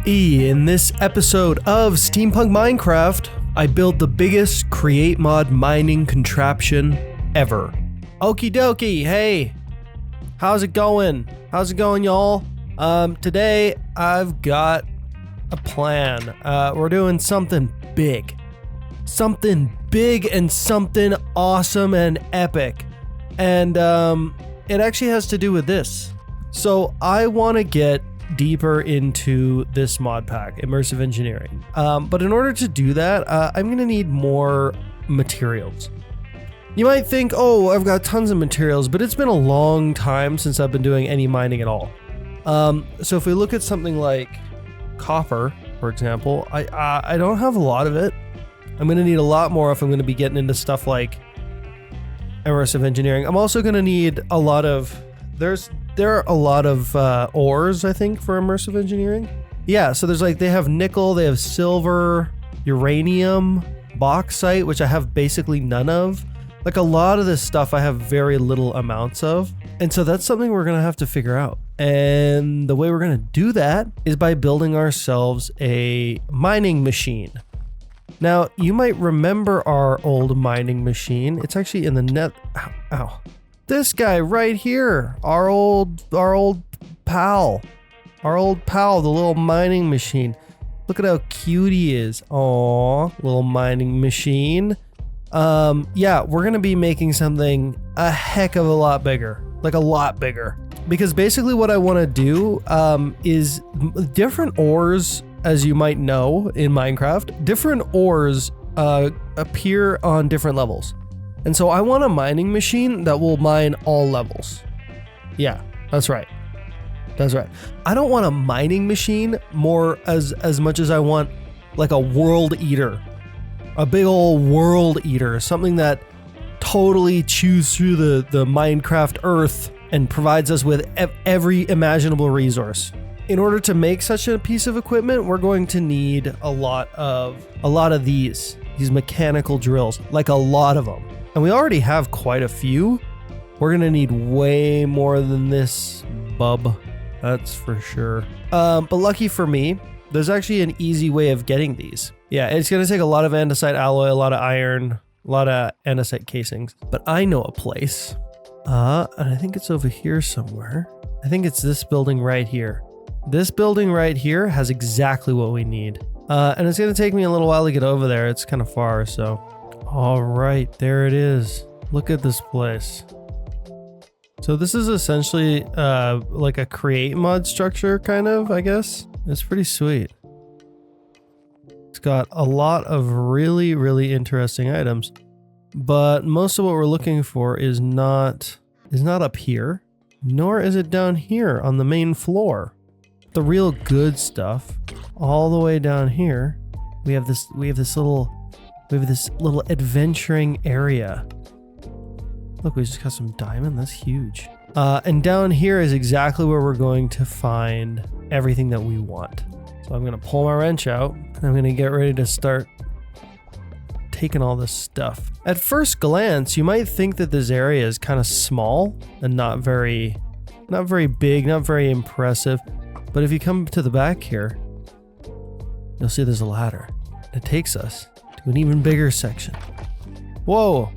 In this episode of Steampunk Minecraft, I build the biggest create mod mining contraption ever. Okie dokie, hey, how's it going? How's it going, y'all? Today I've got a plan. We're doing something big and something awesome and epic. And it actually has to do with this. So I want to get deeper into this mod pack, immersive engineering. But in order to do that, I'm going to need more materials. You might think, oh, I've got tons of materials, but it's been a long time since I've been doing any mining at all. So if we look at something like copper, for example, I don't have a lot of it. I'm going to need a lot more if I'm going to be getting into stuff like immersive engineering. I'm also going to need a lot of, there are a lot of ores, I think, for immersive engineering. Yeah, so there's like, they have nickel, they have silver, uranium, bauxite, which I have basically none of. Like a lot of this stuff I have very little amounts of. And so that's something we're going to have to figure out. And the way we're going to do that is by building ourselves a mining machine. Now, you might remember our old mining machine. It's actually in the net. Ow. This guy right here, our old pal, the little mining machine. Look at how cute he is. Aww, little mining machine. Yeah, we're gonna be making something a heck of a lot bigger, like a lot bigger. Because basically what I want to do is different ores, as you might know in Minecraft, different ores appear on different levels. And so I want a mining machine that will mine all levels. Yeah, that's right. That's right. I don't want a mining machine more as much as I want like a world eater. A big old world eater. Something that totally chews through the Minecraft earth and provides us with every imaginable resource. In order to make such a piece of equipment, we're going to need a lot of these mechanical drills, like a lot of them. And we already have quite a few. We're gonna need way more than this, bub. That's for sure. But lucky for me, there's actually an easy way of getting these. Yeah, it's gonna take a lot of andesite alloy, a lot of iron, a lot of andesite casings. But I know a place. And I think it's over here somewhere. I think it's this building right here. This building right here has exactly what we need. And it's gonna take me a little while to get over there. It's kind of far, so. All right, there it is. Look at this place. So this is essentially like a create mod structure, kind of, I guess. It's pretty sweet. It's got a lot of really, really interesting items, but most of what we're looking for is not up here, nor is it down here on the main floor. The real good stuff, all the way down here, we have this little adventuring area. Look, we just got some diamond. That's huge. And down here is exactly where we're going to find everything that we want. So I'm going to pull my wrench out and I'm going to get ready to start taking all this stuff. At first glance, you might think that this area is kind of small and not very big, not very impressive. But if you come to the back here, you'll see there's a ladder. It takes us to an even bigger section. Whoa!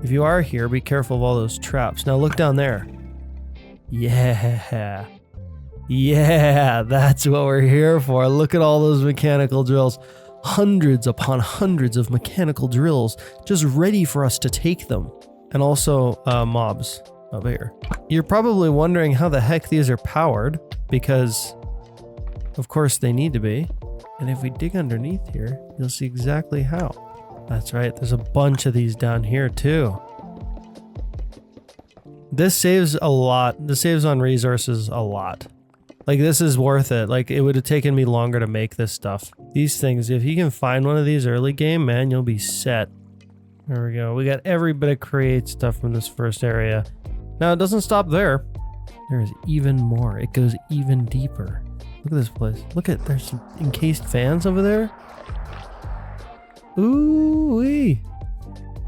If you are here, be careful of all those traps. Now look down there. Yeah, that's what we're here for. Look at all those mechanical drills. Hundreds upon hundreds of mechanical drills just ready for us to take them. And also mobs over here. You're probably wondering how the heck these are powered, because of course they need to be. And if we dig underneath here, you'll see exactly how. That's right, there's a bunch of these down here too. This saves a lot. This saves on resources a lot. Like, this is worth it. Like, it would have taken me longer to make this stuff. These things, if you can find one of these early game, man, you'll be set. There we go. We got every bit of create stuff from this first area. Now, it doesn't stop there. There's even more. It goes even deeper. Look at this place. Look at, there's some encased fans over there. Ooh-wee.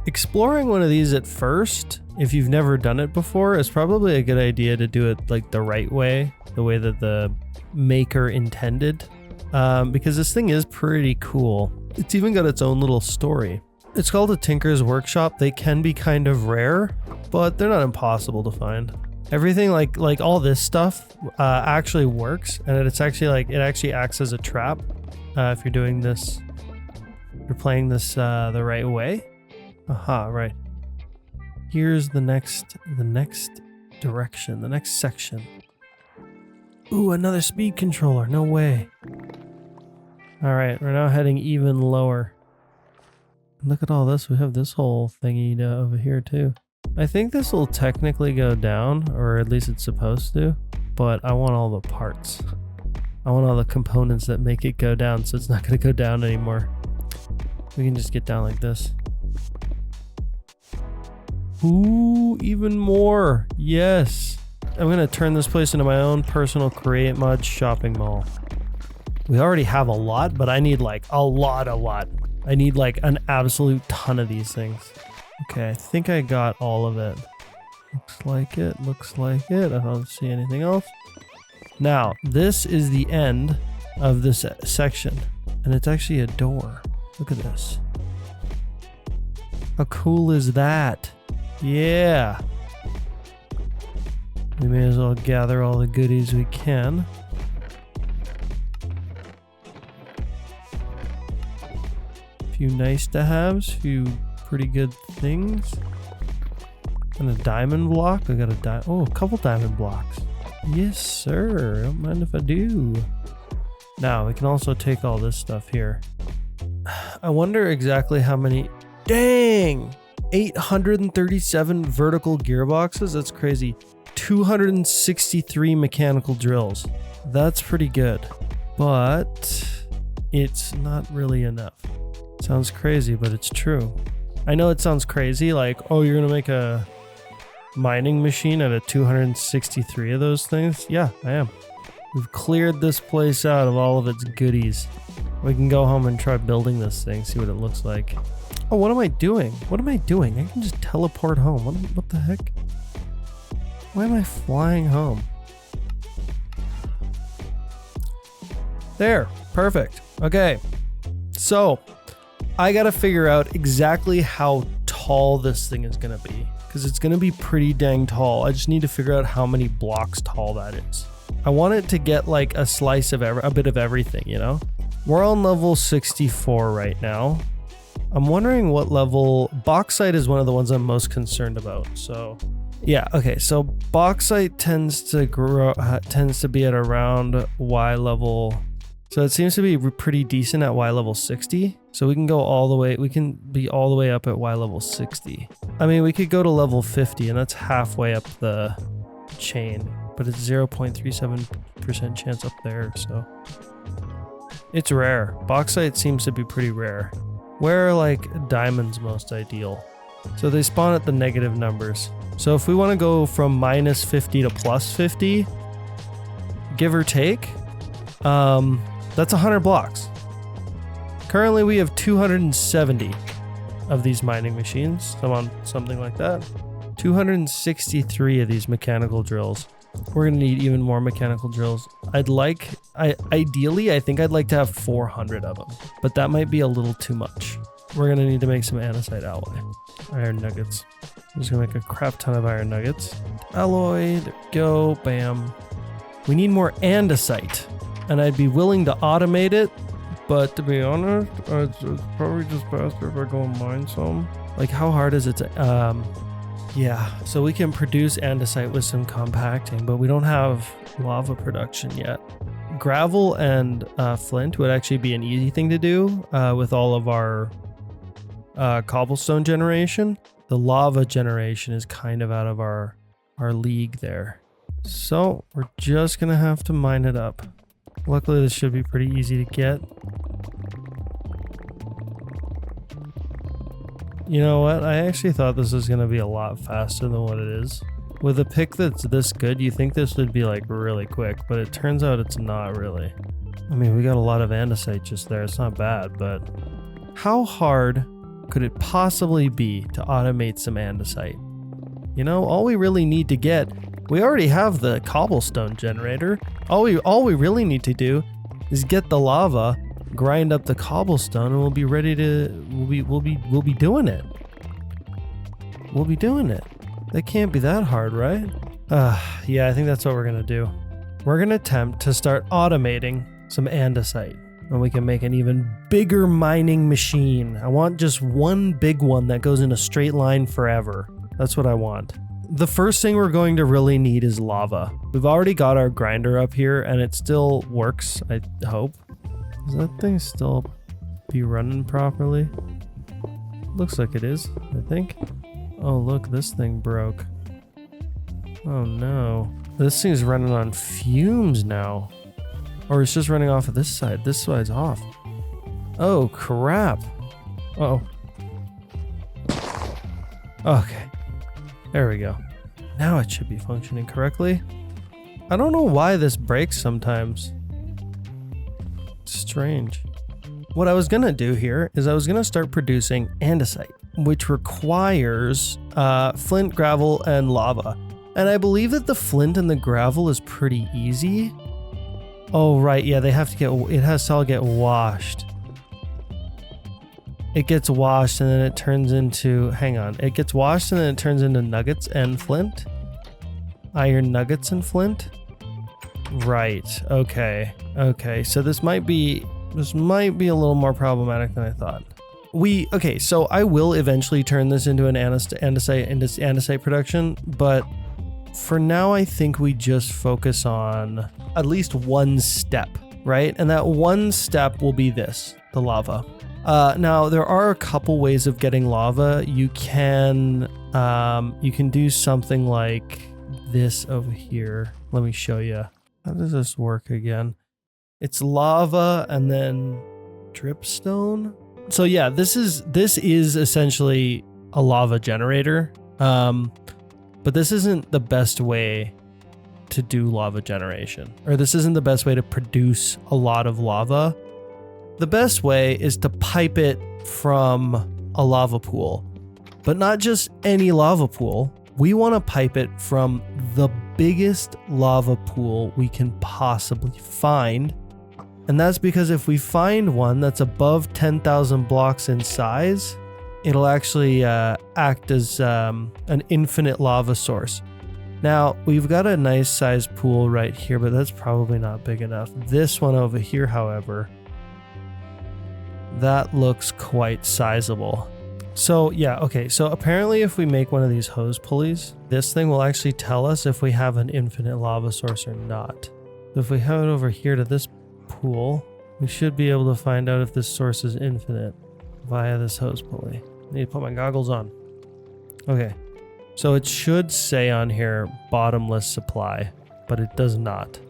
Exploring one of these at first, if you've never done it before, is probably a good idea to do it like the right way, the way that the maker intended. because this thing is pretty cool. It's even got its own little story. It's called a Tinker's Workshop. They can be kind of rare, but they're not impossible to find. Everything like all this stuff actually works, and it actually acts as a trap if you're doing this. You're playing this the right way. Aha, right. Here's the next direction, the next section. Ooh, another speed controller. No way. All right, we're now heading even lower. Look at all this. We have this whole thingy over here too. I think this will technically go down, or at least it's supposed to, but I want all the parts. I want all the components that make it go down, so it's not going to go down anymore. We can just get down like this. Ooh, even more. Yes. I'm going to turn this place into my own personal Create Mod shopping mall. We already have a lot, but I need like a lot. I need like an absolute ton of these things. Okay, I think I got all of it. Looks like it. I don't see anything else. Now, this is the end of this section, and it's actually a door. Look at this. How cool is that? Yeah. We may as well gather all the goodies we can. Few nice to haves, few pretty good things. And a diamond block. We got a couple diamond blocks. Yes, sir. Don't mind if I do. Now we can also take all this stuff here. I wonder exactly how many. Dang! 837 vertical gearboxes. That's crazy. 263 mechanical drills. That's pretty good, but it's not really enough. Sounds crazy, but it's true. I know it sounds crazy, like, oh, you're gonna make a mining machine out of 263 of those things? Yeah, I am. We've cleared this place out of all of its goodies. We can go home and try building this thing, see what it looks like. Oh, what am I doing? I can just teleport home. What the heck? Why am I flying home? There, perfect. Okay, so I gotta figure out exactly how tall this thing is gonna be, because it's gonna be pretty dang tall. I just need to figure out how many blocks tall that is. I want it to get like a slice of a bit of everything, you know? We're on level 64 right now. I'm wondering what level. Bauxite is one of the ones I'm most concerned about. So yeah, okay, so bauxite tends to be at around Y level. So it seems to be pretty decent at Y level 60. So we can go all the way, we can be all the way up at Y level 60. I mean, we could go to level 50 and that's halfway up the chain, but it's 0.37% chance up there, so. It's rare. Bauxite seems to be pretty rare. Where are like diamonds most ideal? So they spawn at the negative numbers. So if we want to go from minus 50 to plus 50, give or take, that's 100 blocks. Currently we have 270 of these mining machines, something like that. 263 of these mechanical drills. We're gonna need even more mechanical drills. Ideally, I think I'd like to have 400 of them, but that might be a little too much. We're gonna need to make some andesite alloy. Iron nuggets. I'm just gonna make a crap ton of iron nuggets. Alloy, there we go, bam. We need more andesite, and I'd be willing to automate it, but to be honest, it's probably just faster if I go and mine some. Like, how hard is it to, yeah, so we can produce andesite with some compacting, but we don't have lava production yet. Gravel and flint would actually be an easy thing to do with all of our cobblestone generation. The lava generation is kind of out of our league there. So we're just gonna have to mine it up. Luckily, this should be pretty easy to get. You know what? I actually thought this was going to be a lot faster than what it is. With a pick that's this good, you think this would be like really quick, but it turns out it's not really. I mean, we got a lot of andesite just there. It's not bad, but how hard could it possibly be to automate some andesite? You know, all we really need to get, we already have the cobblestone generator. All we really need to do is get the lava, grind up the cobblestone, and we'll be ready to, we'll be doing it. We'll be doing it. That can't be that hard, right? Yeah, I think that's what we're gonna do. We're gonna attempt to start automating some andesite, and we can make an even bigger mining machine. I want just one big one that goes in a straight line forever. That's what I want. The first thing we're going to really need is lava. We've already got our grinder up here and it still works, I hope. Does that thing still be running properly? Looks like it is, I think. Oh look, this thing broke. Oh no. This thing's running on fumes now. Or it's just running off of this side. This side's off. Oh crap. Uh-oh. Okay. There we go. Now it should be functioning correctly. I don't know why this breaks sometimes. It's strange. What I was gonna do here is I was gonna start producing andesite, which requires flint, gravel, and lava. And I believe that the flint and the gravel is pretty easy. Oh right, yeah, they have to get, it has to all get washed. It gets washed and then it turns into, hang on, it gets washed and then it turns into nuggets and flint? Iron nuggets and flint? Right, okay, okay, so this might be a little more problematic than I thought. Okay, so I will eventually turn this into an andesite production, but for now I think we just focus on at least one step, right? And that one step will be this, the lava. Now there are a couple ways of getting lava. You can do something like this over here. Let me show you. How does this work again? It's lava and then dripstone. So yeah, this is essentially a lava generator. But this isn't the best way to do lava generation, or this isn't the best way to produce a lot of lava. The best way is to pipe it from a lava pool, but not just any lava pool. We want to pipe it from the biggest lava pool we can possibly find. And that's because if we find one that's above 10,000 blocks in size, it'll actually act as an infinite lava source. Now, we've got a nice sized pool right here, but that's probably not big enough. This one over here, however, that looks quite sizable. So yeah, okay, so apparently if we make one of these hose pulleys, this thing will actually tell us if we have an infinite lava source or not. If we have it over here to this pool, we should be able to find out if this source is infinite via this hose pulley. I need to put my goggles on. Okay, so it should say on here bottomless supply, but it does not,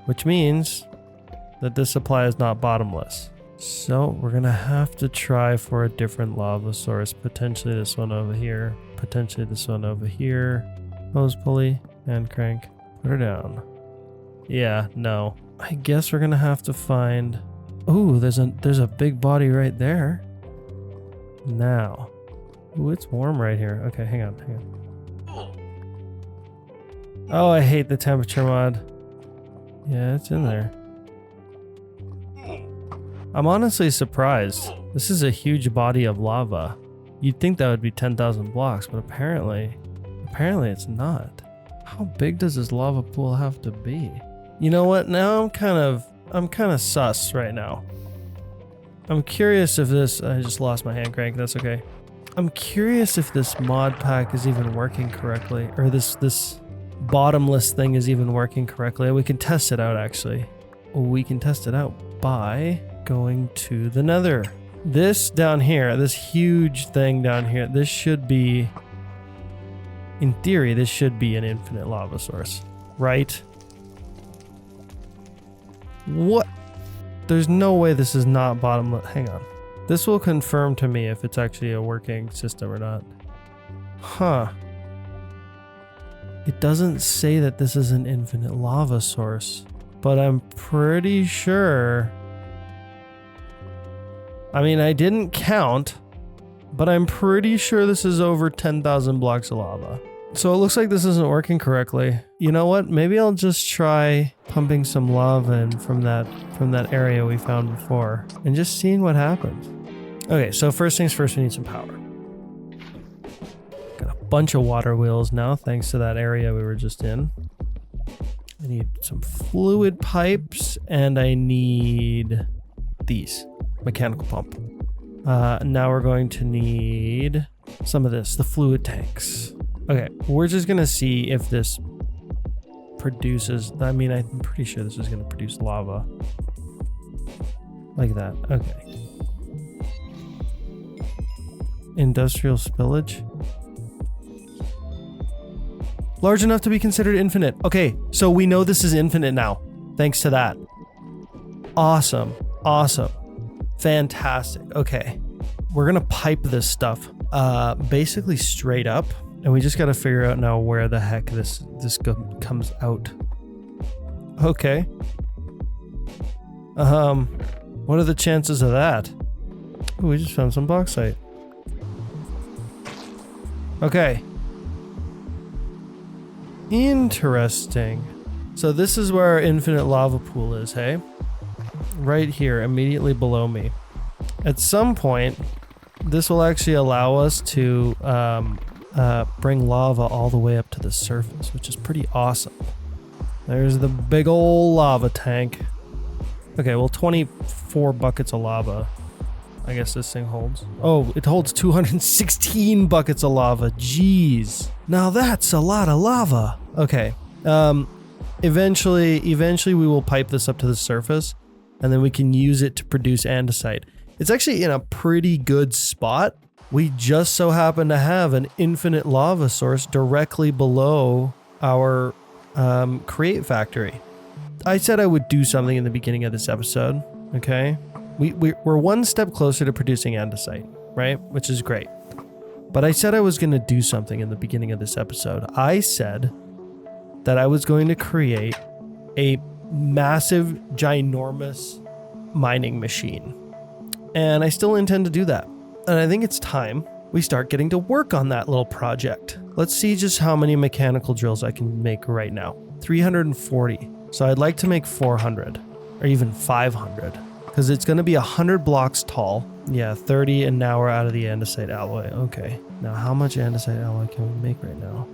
which means that this supply is not bottomless. So we're gonna have to try for a different lava source, potentially this one over here, potentially this one over here. Hose pulley and crank, put her down. Yeah, no. I guess we're gonna have to find, ooh, there's a big body right there. Now, ooh, it's warm right here. Okay, hang on. Oh, I hate the temperature mod. Yeah, it's in there. I'm honestly surprised. This is a huge body of lava. You'd think that would be 10,000 blocks, but apparently it's not. How big does this lava pool have to be? You know what? Now I'm kind of sus right now. I'm curious if this, I just lost my hand crank, that's okay. I'm curious if this mod pack is even working correctly, or this bottomless thing is even working correctly. We can test it out actually. We can test it out by going to the nether. This down here, this huge thing down here, this should be, in theory, this should be an infinite lava source, right? What? There's no way this is not bottomless. Hang on. This will confirm to me if it's actually a working system or not. Huh. It doesn't say that this is an infinite lava source, but I'm pretty sure. I mean, I didn't count, but I'm pretty sure this is over 10,000 blocks of lava. So it looks like this isn't working correctly. You know what? Maybe I'll just try pumping some lava in from that area we found before and just seeing what happens. Okay, so first things first, we need some power. Got a bunch of water wheels now, thanks to that area we were just in. I need some fluid pipes, and I need these. Mechanical pump. Now we're going to need some of this, the fluid tanks. Okay, we're just gonna see if this produces, I mean, I'm pretty sure this is gonna produce lava. Like that, okay. Industrial spillage. Large enough to be considered infinite. Okay, so we know this is infinite now, thanks to that. Awesome, awesome. Fantastic, okay. We're gonna pipe this stuff basically straight up, and we just gotta figure out now where the heck this comes out. Okay. What are the chances of that? Ooh, we just found some bauxite. Okay. Interesting. So this is where our infinite lava pool is, hey? Right here, immediately below me. At some point, this will actually allow us to bring lava all the way up to the surface, which is pretty awesome. There's the big ol' lava tank. Okay, well, 24 buckets of lava. I guess this thing holds. Oh, it holds 216 buckets of lava. Jeez. Now that's a lot of lava. Okay. Eventually we will pipe this up to the surface, and then we can use it to produce andesite. It's actually in a pretty good spot. We just so happen to have an infinite lava source directly below our create factory. I said I would do something in the beginning of this episode, okay? We're one step closer to producing andesite, right? Which is great. But I said I was going to do something in the beginning of this episode. I said that I was going to create a massive, ginormous mining machine. And I still intend to do that. And I think it's time we start getting to work on that little project. Let's see just how many mechanical drills I can make right now. 340. So I'd like to make 400 or even 500 because it's going to be 100 blocks tall. Yeah, 30, and now we're out of the andesite alloy. Okay. Now how much andesite alloy can we make right now?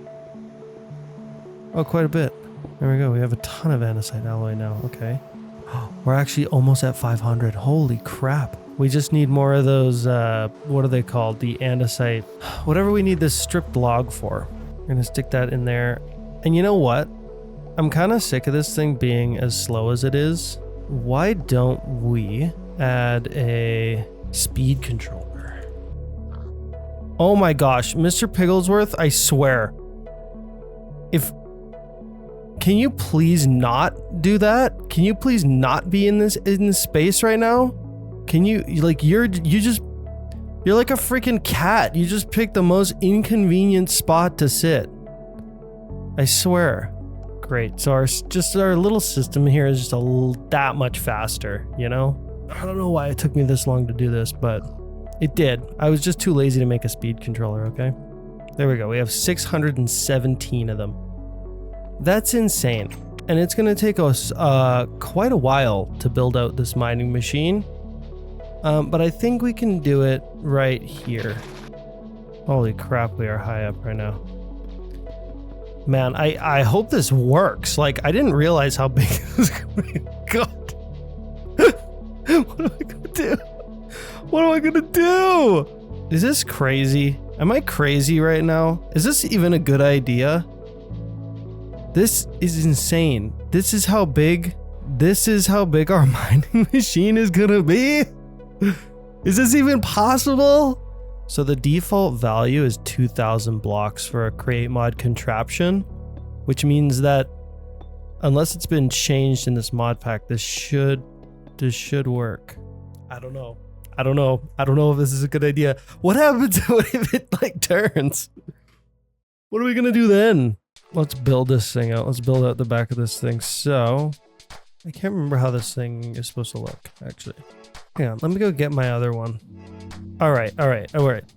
Oh, quite a bit. There we go. We have a ton of andesite alloy now. Okay. We're actually almost at 500. Holy crap. We just need more of those, what are they called? The andesite, whatever we need this stripped log for. We're going to stick that in there. And you know what? I'm kind of sick of this thing being as slow as it is. Why don't we add a speed controller? Oh my gosh, Mr. Pigglesworth, I swear. Can you please not do that? Can you please not be in this space right now? Can you, like, you're like a freaking cat. You just picked the most inconvenient spot to sit. I swear. Great. So our little system here is just that much faster, you know? I don't know why it took me this long to do this, but it did. I was just too lazy to make a speed controller, okay? There we go. We have 617 of them. That's insane. And it's going to take us quite a while to build out this mining machine. But I think we can do it right here. Holy crap, we are high up right now. Man, I hope this works. Like, I didn't realize how big this was going to be. God. What am I going to do? What am I going to do? Is this crazy? Am I crazy right now? Is this even a good idea? This is insane. This is how big our mining machine is going to be? Is this even possible? So the default value is 2,000 blocks for a create mod contraption, which means that unless it's been changed in this mod pack, this should work. I don't know if this is a good idea. What happens if it like turns? What are we gonna do then? Let's build this thing out. Let's build out the back of this thing. So I can't remember how this thing is supposed to look, actually. Hang on, let me go get my other one. All right.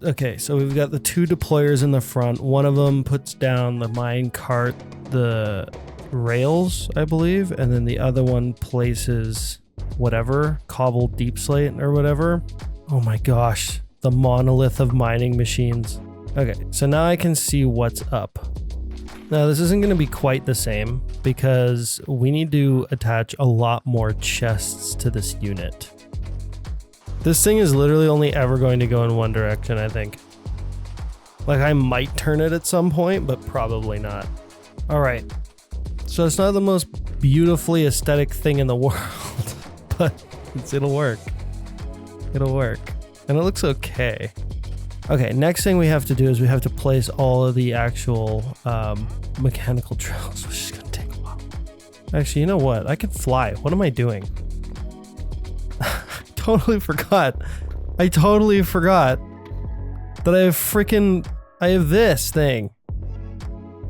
Okay, so we've got the 2 deployers in the front. One of them puts down the mine cart, the rails, I believe, and then the other one places whatever, cobbled deep slate or whatever. Oh my gosh, the monolith of mining machines. Okay, so now I can see what's up. Now this isn't going to be quite the same because we need to attach a lot more chests to this unit. This thing is literally only ever going to go in one direction, I think. Like, I might turn it at some point, but probably not. All right. So it's not the most beautifully aesthetic thing in the world, but it'll work. It'll work. And it looks okay. Okay, next thing we have to do is we have to place all of the actual mechanical drills, which is going to take a while. Actually, you know what? I can fly. What am I doing? Totally forgot. I totally forgot that I have this thing.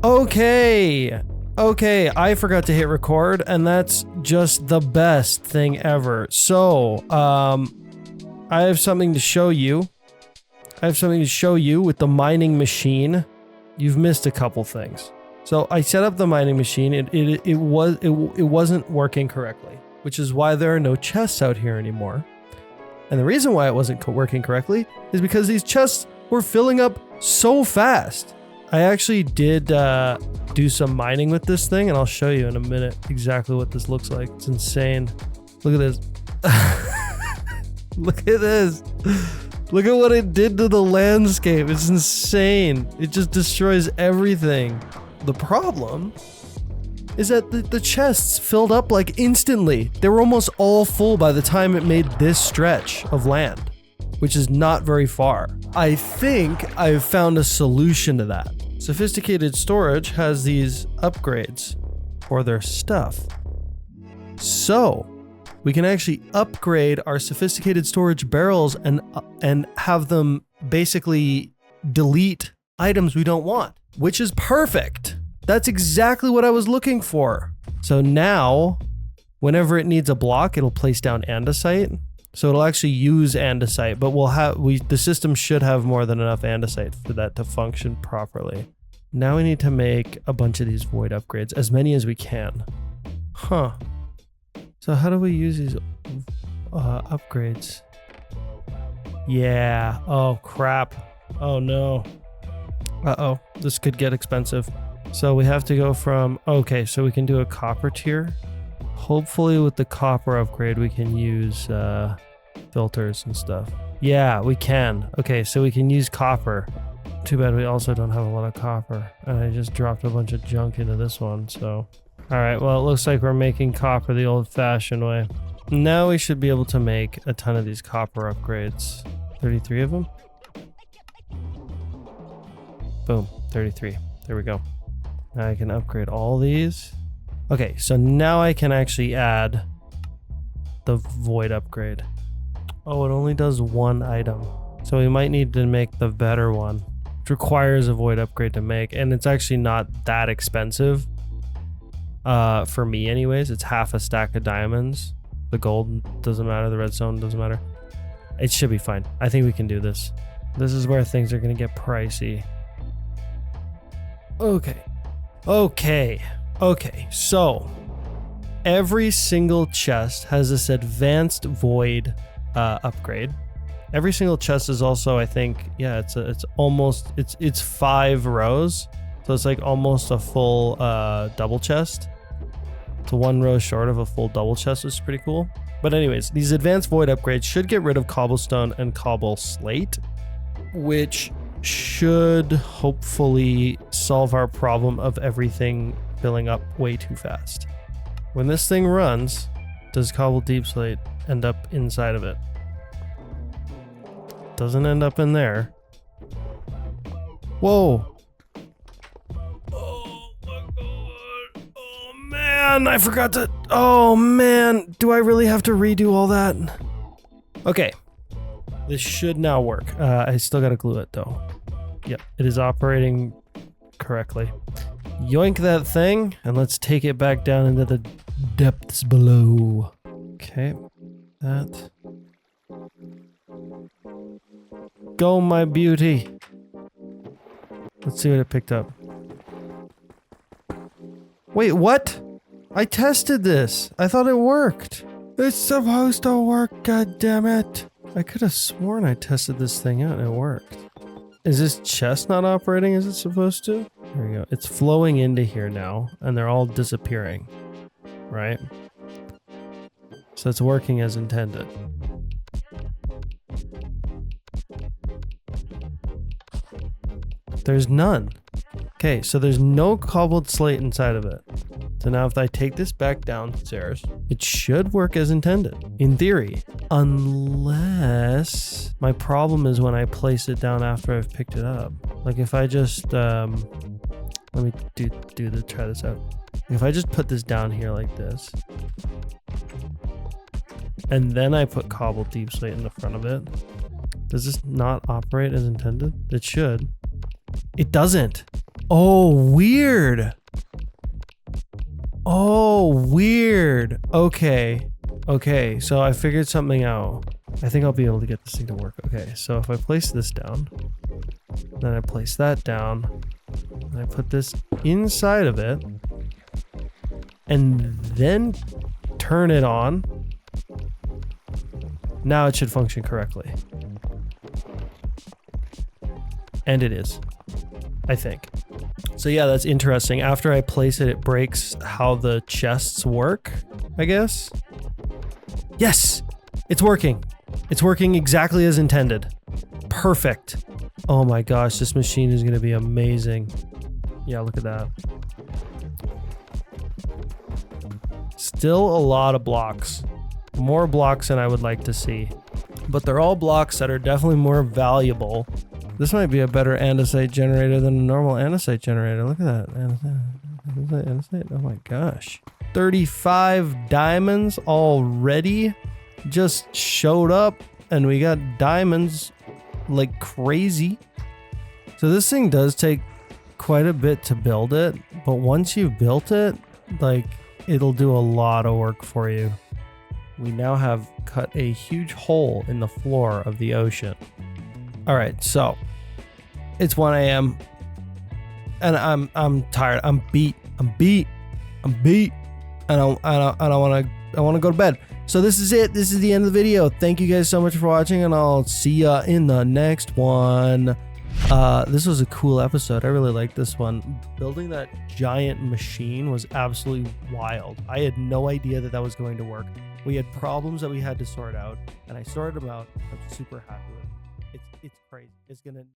Okay, I forgot to hit record, and that's just the best thing ever. So, I have something to show you. With the mining machine. You've missed a couple things. So I set up the mining machine. It wasn't working correctly, which is why there are no chests out here anymore. And the reason why it wasn't working correctly is because these chests were filling up so fast. I actually did do some mining with this thing, and I'll show you in a minute exactly what this looks like. It's insane. Look at this. Look at this. Look at what it did to the landscape. It's insane. It just destroys everything. The problem is that the chests filled up like instantly. They were almost all full by the time it made this stretch of land, which is not very far. I think I've found a solution to that. Sophisticated Storage has these upgrades for their stuff. So we can actually upgrade our Sophisticated Storage barrels and have them basically delete items we don't want, which is perfect. That's exactly what I was looking for. So now, whenever it needs a block, it'll place down andesite. So it'll actually use andesite, but the system should have more than enough andesite for that to function properly. Now we need to make a bunch of these void upgrades, as many as we can. Huh. So how do we use these upgrades? Yeah. Oh, crap. Oh, no. Uh-oh. This could get expensive. So we have to go from... Okay, so we can do a copper tier. Hopefully with the copper upgrade, we can use filters and stuff. Yeah, we can. Okay, so we can use copper. Too bad we also don't have a lot of copper. And I just dropped a bunch of junk into this one, so... Alright, well, it looks like we're making copper the old-fashioned way. Now we should be able to make a ton of these copper upgrades. 33 of them? Boom, 33. There we go. Now I can upgrade all these. Okay, so now I can actually add the void upgrade. Oh, it only does one item. So we might need to make the better one, which requires a void upgrade to make, and it's actually not that expensive. For me anyways, it's half a stack of diamonds. The gold doesn't matter, the redstone doesn't matter. It should be fine. I think we can do this. This is where things are gonna get pricey. Okay, so every single chest has this advanced void upgrade. Every single chest is also, I think, yeah, it's 5 rows. So it's like almost a full double chest. It's 1 row short of a full double chest, which is pretty cool. But anyways, these advanced void upgrades should get rid of cobblestone and cobble slate, which should hopefully solve our problem of everything filling up way too fast. When this thing runs, does cobble deep slate end up inside of it? Doesn't end up in there. Whoa. Man, I forgot to... Oh, man. Do I really have to redo all that? Okay. This should now work. I still gotta glue it, though. Yep, it is operating correctly. Yoink that thing, and let's take it back down into the depths below. Okay, that. go, my beauty. Let's see what it picked up. Wait, what? I tested this. I thought it worked. It's supposed to work, god damn it. I could have sworn I tested this thing out and it worked. Is this chest not operating as it's supposed to? There we go. It's flowing into here now, and they're all disappearing. Right? So it's working as intended. There's none. Okay, so there's no cobbled slate inside of it. So now if I take this back downstairs, it should work as intended, in theory. Unless my problem is when I place it down after I've picked it up. Like if I just, let me try this out. If I just put this down here like this, and then I put cobbled deep slate in the front of it, does this not operate as intended? It should. It doesn't. Oh, weird. Oh, weird. Okay. Okay, so I figured something out. I think I'll be able to get this thing to work. Okay, so if I place this down, then I place that down, and I put this inside of it, and then turn it on, now it should function correctly. And it is, I think. So yeah, that's interesting. After I place it, it breaks how the chests work, I guess. Yes, it's working. It's working exactly as intended. Perfect. Oh my gosh, this machine is going to be amazing. Yeah, look at that. Still a lot of blocks. More blocks than I would like to see. But they're all blocks that are definitely more valuable. This might be a better andesite generator than a normal andesite generator. Look at that. Andesite. Oh my gosh. 35 diamonds already just showed up, and we got diamonds like crazy. So this thing does take quite a bit to build it, but once you've built it, like, it'll do a lot of work for you. We now have cut a huge hole in the floor of the ocean. All right, so it's 1 a.m. and I'm tired. I'm beat. I want to go to bed. So this is it. This is the end of the video. Thank you guys so much for watching, and I'll see ya in the next one. This was a cool episode. I really liked this one. Building that giant machine was absolutely wild. I had no idea that was going to work. We had problems that we had to sort out, and I sorted them out. I'm super happy with it. It's crazy. It's gonna